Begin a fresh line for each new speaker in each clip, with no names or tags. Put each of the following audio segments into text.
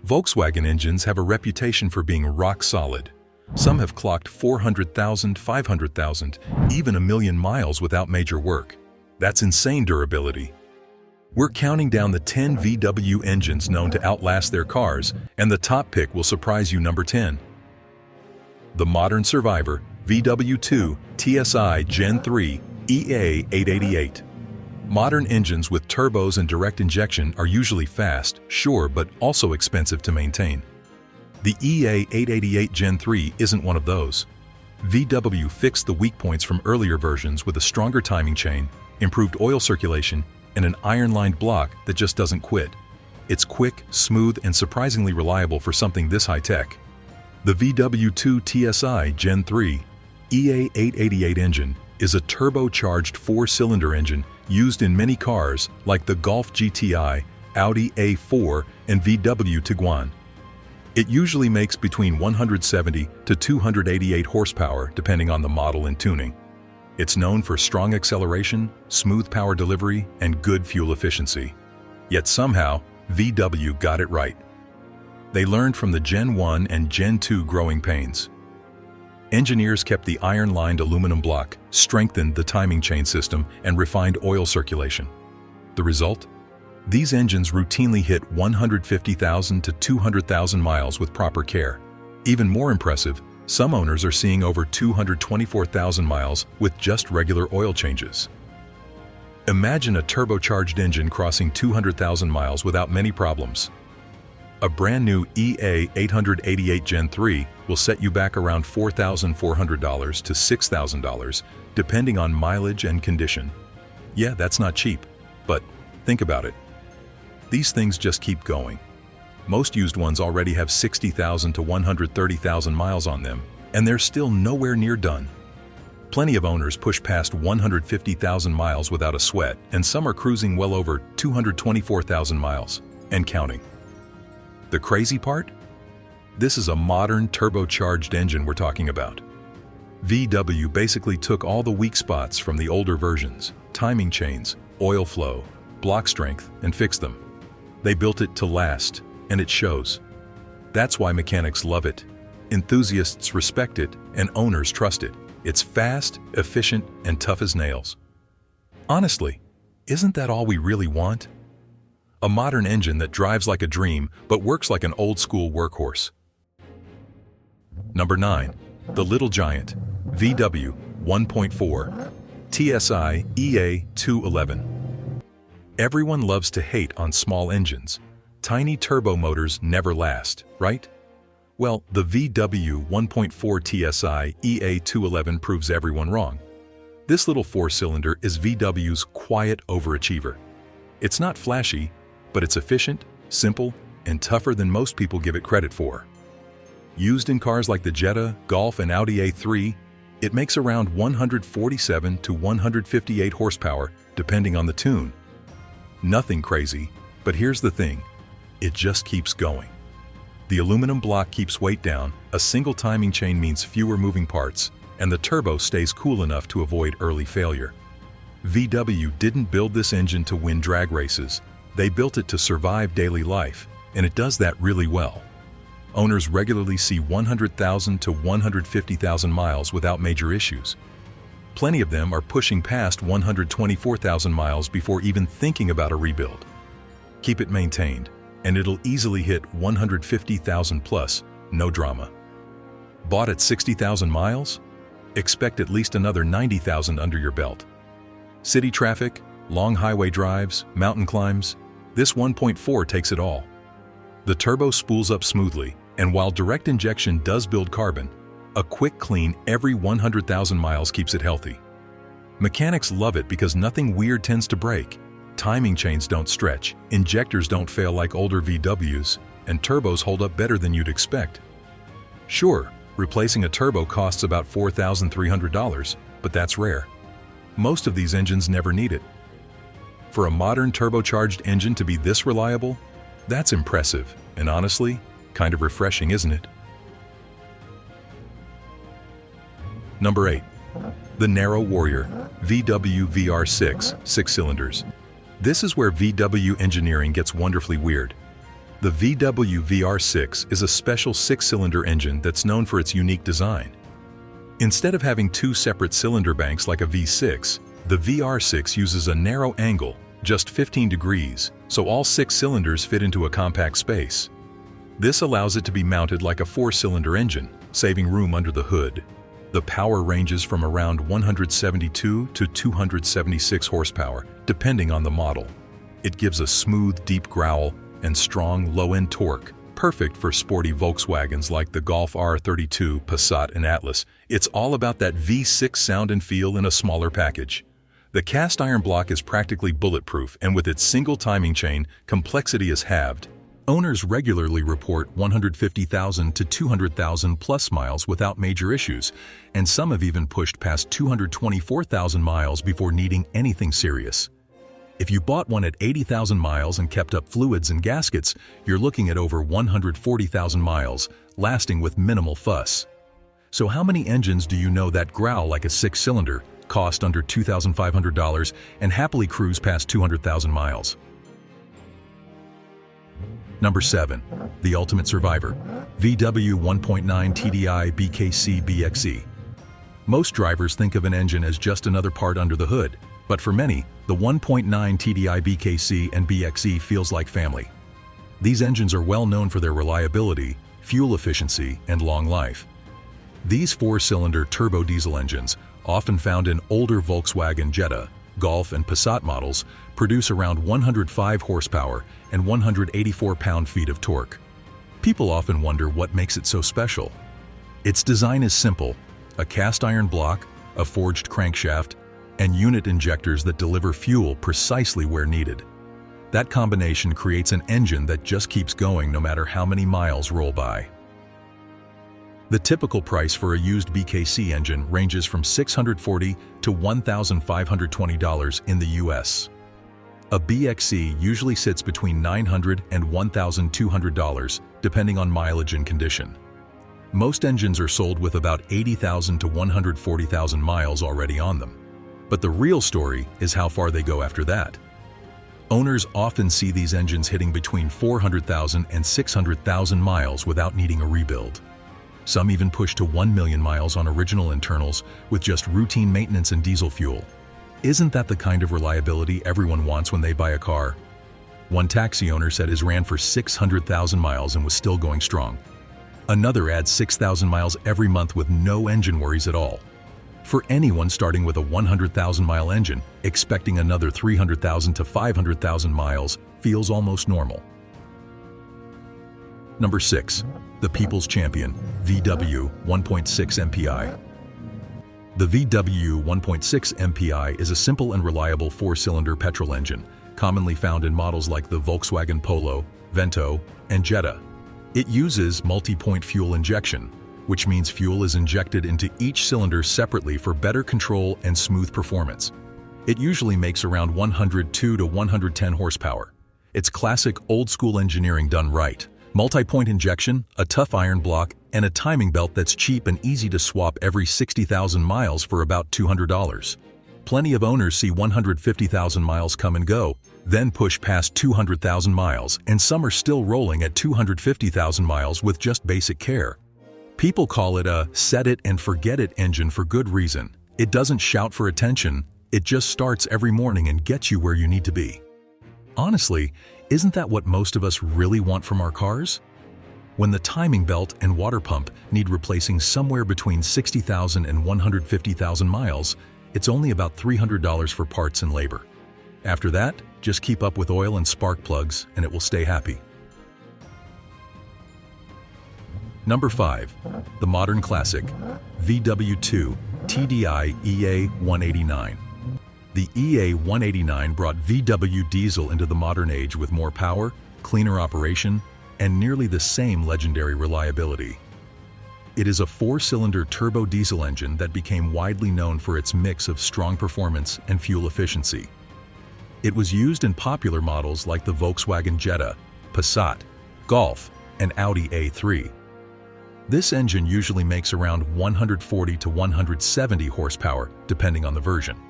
Volkswagen engines have a reputation for being rock solid. Some have clocked 400,000, 500,000, even a million miles without major work. That's insane durability. We're counting down the 10 VW engines known to outlast their cars, and the top pick will surprise you. Number 10. The modern survivor, VW2 TSI Gen 3 EA888. Modern engines with turbos and direct injection are usually fast, sure, but also expensive to maintain. The EA888 Gen 3 isn't one of those. VW fixed the weak points from earlier versions with a stronger timing chain, improved oil circulation, and an iron-lined block that just doesn't quit. It's quick, smooth, and surprisingly reliable for something this high-tech. The VW2 TSI Gen 3 EA888 engine is a turbocharged four-cylinder engine used in many cars like the Golf GTI, Audi A4, and VW Tiguan. It usually makes between 170 to 288 horsepower depending on the model and tuning. It's known for strong acceleration, smooth power delivery, and good fuel efficiency. Yet somehow, VW got it right. They learned from the Gen 1 and Gen 2 growing pains. Engineers kept the iron-lined aluminum block, strengthened the timing chain system, and refined oil circulation. The result? These engines routinely hit 150,000 to 200,000 miles with proper care. Even more impressive, some owners are seeing over 224,000 miles with just regular oil changes. Imagine a turbocharged engine crossing 200,000 miles without many problems. A brand new EA888 Gen 3 will set you back around $4,400 to $6,000, depending on mileage and condition. Yeah, that's not cheap, but think about it. These things just keep going. Most used ones already have 60,000 to 130,000 miles on them, and they're still nowhere near done. Plenty of owners push past 150,000 miles without a sweat, and some are cruising well over 224,000 miles, and counting. The crazy part? This is a modern turbocharged engine we're talking about. VW basically took all the weak spots from the older versions, timing chains, oil flow, block strength, and fixed them. They built it to last, and it shows. That's why mechanics love it, enthusiasts respect it, and owners trust it. It's fast, efficient, and tough as nails. Honestly, isn't that all we really want? A modern engine that drives like a dream but works like an old-school workhorse. Number 9. The Little Giant, VW 1.4 TSI EA288. Everyone loves to hate on small engines. Tiny turbo motors never last, right? Well, the VW 1.4 TSI EA288 proves everyone wrong. This little four-cylinder is VW's quiet overachiever. It's not flashy, but it's efficient, simple, and tougher than most people give it credit for. Used in cars like the Jetta, Golf, and Audi A3, it makes around 147 to 158 horsepower, depending on the tune. Nothing crazy, but here's the thing, it just keeps going. The aluminum block keeps weight down, a single timing chain means fewer moving parts, and the turbo stays cool enough to avoid early failure. VW didn't build this engine to win drag races. They built it to survive daily life, and it does that really well. Owners regularly see 100,000 to 150,000 miles without major issues. Plenty of them are pushing past 124,000 miles before even thinking about a rebuild. Keep it maintained, and it'll easily hit 150,000 plus, no drama. Bought at 60,000 miles? Expect at least another 90,000 under your belt. City traffic, long highway drives, mountain climbs, this 1.4 takes it all. The turbo spools up smoothly, and while direct injection does build carbon, a quick clean every 100,000 miles keeps it healthy. Mechanics love it because nothing weird tends to break. Timing chains don't stretch, injectors don't fail like older VWs, and turbos hold up better than you'd expect. Sure, replacing a turbo costs about $4,300, but that's rare. Most of these engines never need it. For a modern turbocharged engine to be this reliable, that's impressive, and honestly, kind of refreshing, isn't it? Number 8. The Narrow Warrior, VW VR6, 6 cylinders. This is where VW engineering gets wonderfully weird. The VW VR6 is a special six-cylinder engine that's known for its unique design. Instead of having two separate cylinder banks like a V6, the VR6 uses a narrow angle, just 15 degrees, so all six cylinders fit into a compact space. This allows it to be mounted like a four-cylinder engine, saving room under the hood. The power ranges from around 172 to 276 horsepower, depending on the model. It gives a smooth, deep growl and strong, low-end torque, perfect for sporty Volkswagens like the Golf R32, Passat, and Atlas. It's all about that V6 sound and feel in a smaller package. The cast iron block is practically bulletproof, and with its single timing chain, complexity is halved. Owners regularly report 150,000 to 200,000 plus miles without major issues, and some have even pushed past 224,000 miles before needing anything serious. If you bought one at 80,000 miles and kept up fluids and gaskets, you're looking at over 140,000 miles, lasting with minimal fuss. So how many engines do you know that growl like a six-cylinder, cost under $2,500, and happily cruise past 200,000 miles? Number 7. The Ultimate Survivor, VW 1.9 TDI BKC BXE. Most drivers think of an engine as just another part under the hood, but for many, the 1.9 TDI BKC and BXE feels like family. These engines are well known for their reliability, fuel efficiency, and long life. These four-cylinder turbo diesel engines, often found in older Volkswagen Jetta, Golf, and Passat models, produce around 105 horsepower and 184 pound-feet of torque. People often wonder what makes it so special. Its design is simple: a cast iron block, a forged crankshaft, and unit injectors that deliver fuel precisely where needed. That combination creates an engine that just keeps going no matter how many miles roll by. The typical price for a used BKC engine ranges from $640 to $1,520 in the US. A BXE usually sits between $900 and $1,200, depending on mileage and condition. Most engines are sold with about 80,000 to 140,000 miles already on them. But the real story is how far they go after that. Owners often see these engines hitting between 400,000 and 600,000 miles without needing a rebuild. Some even push to 1 million miles on original internals with just routine maintenance and diesel fuel. Isn't that the kind of reliability everyone wants when they buy a car? One taxi owner said his ran for 600,000 miles and was still going strong. Another adds 6,000 miles every month with no engine worries at all. For anyone starting with a 100,000-mile engine, expecting another 300,000 to 500,000 miles feels almost normal. Number 6. The People's Champion, VW 1.6 MPI. The VW 1.6 MPI is a simple and reliable four-cylinder petrol engine, commonly found in models like the Volkswagen Polo, Vento, and Jetta. It uses multi-point fuel injection, which means fuel is injected into each cylinder separately for better control and smooth performance. It usually makes around 102 to 110 horsepower. It's classic old-school engineering done right. Multi-point injection, a tough iron block, and a timing belt that's cheap and easy to swap every 60,000 miles for about $200. Plenty of owners see 150,000 miles come and go, then push past 200,000 miles, and some are still rolling at 250,000 miles with just basic care. People call it a set-it-and-forget-it engine for good reason. It doesn't shout for attention, it just starts every morning and gets you where you need to be. Honestly, isn't that what most of us really want from our cars? When the timing belt and water pump need replacing somewhere between 60,000 and 150,000 miles, it's only about $300 for parts and labor. After that, just keep up with oil and spark plugs and it will stay happy. Number 5. The Modern Classic, VW 2 TDI EA888. The EA888 brought VW diesel into the modern age with more power, cleaner operation, and nearly the same legendary reliability. It is a four-cylinder turbo diesel engine that became widely known for its mix of strong performance and fuel efficiency. It was used in popular models like the Volkswagen Jetta, Passat, Golf, and Audi A3. This engine usually makes around 140 to 170 horsepower, depending on the version.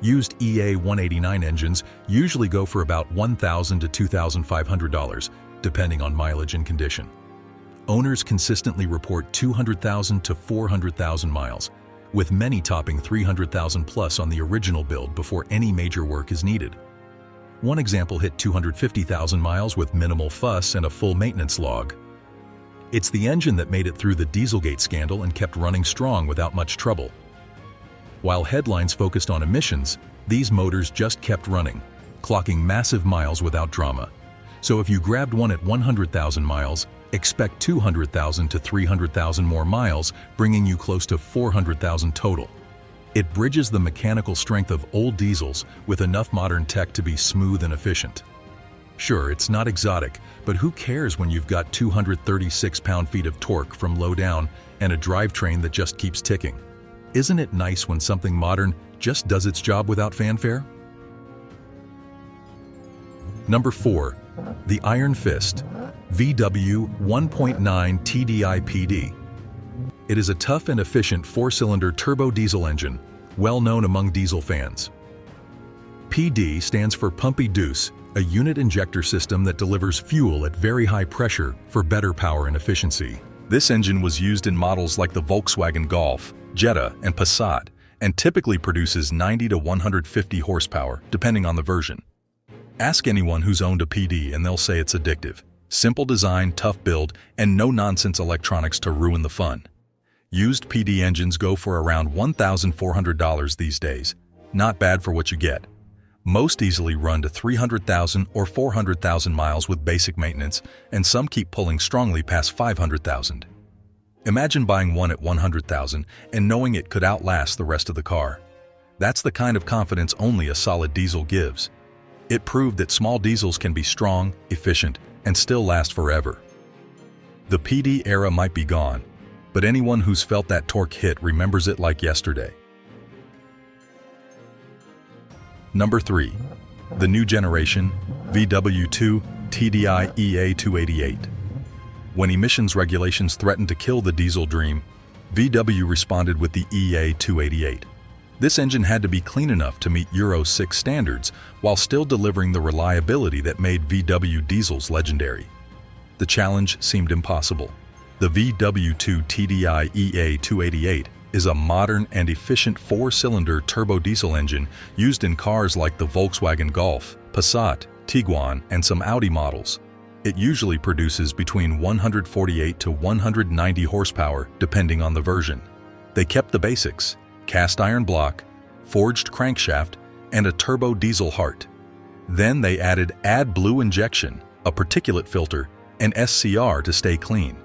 Used EA888 engines usually go for about $1,000 to $2,500, depending on mileage and condition. Owners consistently report 200,000 to 400,000 miles, with many topping 300,000 plus on the original build before any major work is needed. One example hit 250,000 miles with minimal fuss and a full maintenance log. It's the engine that made it through the Dieselgate scandal and kept running strong without much trouble. While headlines focused on emissions, these motors just kept running, clocking massive miles without drama. So if you grabbed one at 100,000 miles, expect 200,000 to 300,000 more miles, bringing you close to 400,000 total. It bridges the mechanical strength of old diesels with enough modern tech to be smooth and efficient. Sure, it's not exotic, but who cares when you've got 236 pound-feet of torque from low down and a drivetrain that just keeps ticking? Isn't it nice when something modern just does its job without fanfare? Number 4. The Iron Fist VW 1.9 TDI PD. It is a tough and efficient 4-cylinder turbo diesel engine, well known among diesel fans. PD stands for Pumpy Deuce, a unit injector system that delivers fuel at very high pressure for better power and efficiency. This engine was used in models like the Volkswagen Golf, Jetta, and Passat, and typically produces 90 to 150 horsepower, depending on the version. Ask anyone who's owned a PD and they'll say it's addictive. Simple design, tough build, and no-nonsense electronics to ruin the fun. Used PD engines go for around $1,400 these days. Not bad for what you get. Most easily run to 300,000 or 400,000 miles with basic maintenance, and some keep pulling strongly past 500,000. Imagine buying one at 100,000 and knowing it could outlast the rest of the car. That's the kind of confidence only a solid diesel gives. It proved that small diesels can be strong, efficient, and still last forever. The PD era might be gone, but anyone who's felt that torque hit remembers it like yesterday. Number 3. The new generation VW2 TDI EA288. When emissions regulations threatened to kill the diesel dream, VW responded with the EA288. This engine had to be clean enough to meet Euro 6 standards while still delivering the reliability that made VW diesels legendary. The challenge seemed impossible. The VW2 TDI EA288 is a modern and efficient 4-cylinder turbo diesel engine used in cars like the Volkswagen Golf, Passat, Tiguan, and some Audi models. It usually produces between 148 to 190 horsepower, depending on the version. They kept the basics: cast iron block, forged crankshaft, and a turbo diesel heart. Then they added AdBlue injection, a particulate filter, and SCR to stay clean.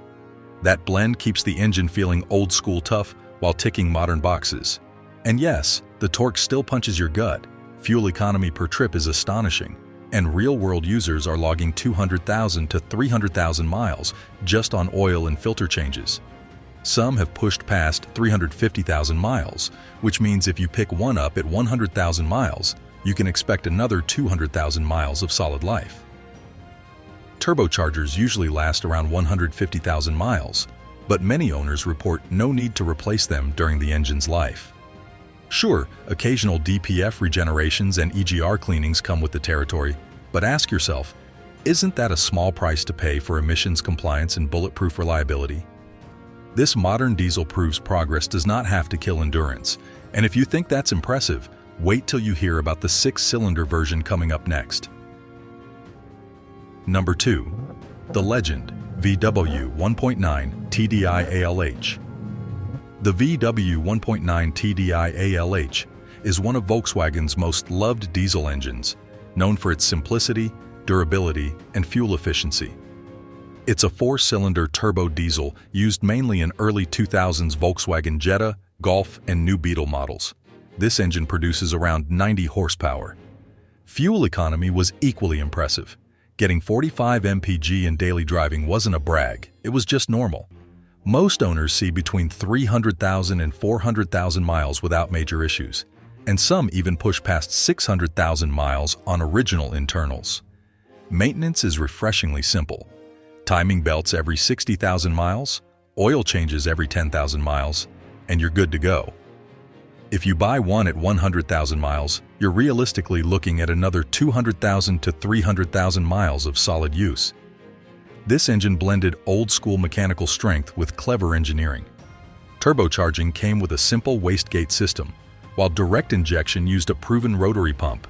That blend keeps the engine feeling old-school tough while ticking modern boxes. And yes, the torque still punches your gut. Fuel economy per trip is astonishing, and real-world users are logging 200,000 to 300,000 miles just on oil and filter changes. Some have pushed past 350,000 miles, which means if you pick one up at 100,000 miles, you can expect another 200,000 miles of solid life. Turbochargers usually last around 150,000 miles, but many owners report no need to replace them during the engine's life. Sure, occasional DPF regenerations and EGR cleanings come with the territory, but ask yourself, isn't that a small price to pay for emissions compliance and bulletproof reliability? This modern diesel proves progress does not have to kill endurance, and if you think that's impressive, wait till you hear about the 6-cylinder version coming up next. Number 2. The legend VW 1.9 TDI ALH. The VW 1.9 TDI ALH is one of Volkswagen's most loved diesel engines, known for its simplicity, durability, and fuel efficiency. It's a 4-cylinder turbo diesel used mainly in early 2000s Volkswagen Jetta, Golf, and New Beetle models. This engine produces around 90 horsepower. Fuel economy was equally impressive. Getting 45 mpg in daily driving wasn't a brag, it was just normal. Most owners see between 300,000 and 400,000 miles without major issues, and some even push past 600,000 miles on original internals. Maintenance is refreshingly simple. Timing belts every 60,000 miles, oil changes every 10,000 miles, and you're good to go. If you buy one at 100,000 miles, you're realistically looking at another 200,000 to 300,000 miles of solid use. This engine blended old-school mechanical strength with clever engineering. Turbocharging came with a simple wastegate system, while direct injection used a proven rotary pump.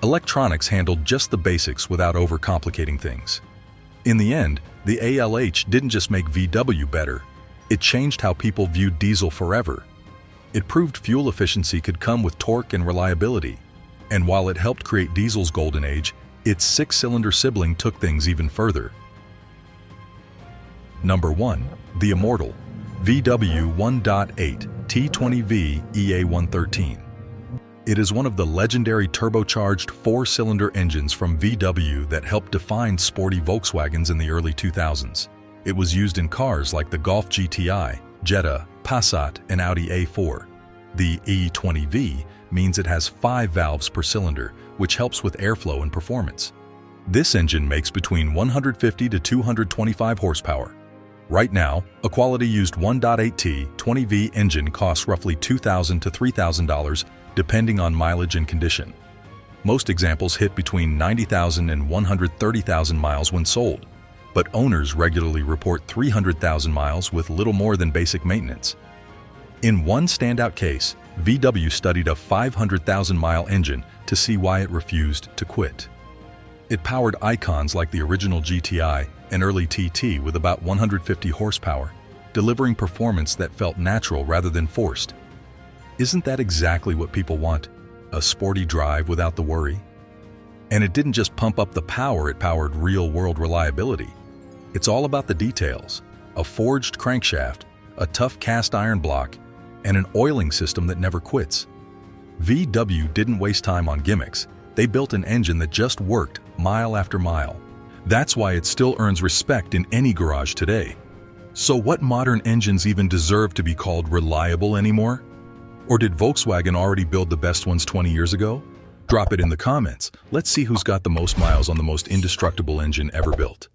Electronics handled just the basics without overcomplicating things. In the end, the ALH didn't just make VW better, it changed how people viewed diesel forever. It proved fuel efficiency could come with torque and reliability, and while it helped create diesel's golden age, its six-cylinder sibling took things even further. Number 1. The Immortal VW 1.8 T20V EA113. It is one of the legendary turbocharged four-cylinder engines from VW that helped define sporty Volkswagens in the early 2000s. It was used in cars like the Golf GTI, Jetta, Passat, and Audi A4. The E20V means it has 5 valves per cylinder, which helps with airflow and performance. This engine makes between 150 to 225 horsepower. Right now, a quality used 1.8T 20V engine costs roughly $2,000 to $3,000 depending on mileage and condition. Most examples hit between 90,000 and 130,000 miles when sold, but owners regularly report 300,000 miles with little more than basic maintenance. In one standout case, VW studied a 500,000-mile engine to see why it refused to quit. It powered icons like the original GTI and early TT with about 150 horsepower, delivering performance that felt natural rather than forced. Isn't that exactly what people want? A sporty drive without the worry? And it didn't just pump up the power, it powered real-world reliability. It's all about the details: a forged crankshaft, a tough cast iron block, and an oiling system that never quits. VW didn't waste time on gimmicks. They built an engine that just worked mile after mile. That's why it still earns respect in any garage today. So what modern engines even deserve to be called reliable anymore? Or did Volkswagen already build the best ones 20 years ago? Drop it in the comments. Let's see who's got the most miles on the most indestructible engine ever built.